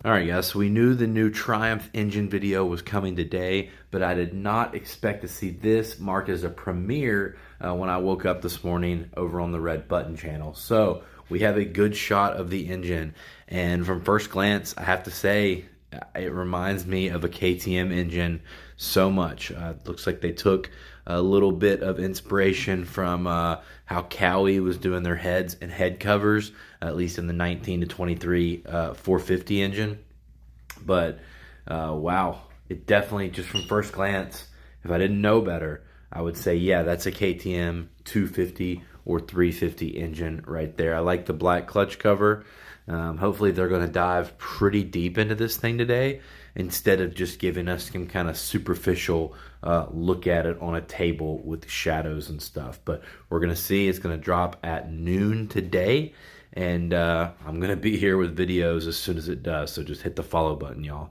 All right, guys, so we knew the new Triumph engine video was coming today, but I did not expect to see this marked as a premiere when I woke up this morning over on the Red Button channel. So we have a good shot of the engine, and from first glance, I have to say, it reminds me of a KTM engine so much. Looks like they took a little bit of inspiration from how Cowie was doing their heads and head covers, at least in the 19 to 23 450 engine. But wow, it definitely, just from first glance, if I didn't know better, I would say, yeah, that's a KTM 250 or 350 engine right there. I like the black clutch cover. Hopefully they're going to dive pretty deep into this thing today instead of just giving us some kind of superficial look at it on a table with shadows and stuff. But we're going to see. It's going to drop at noon today, and I'm going to be here with videos as soon as it does. So just hit the follow button, y'all.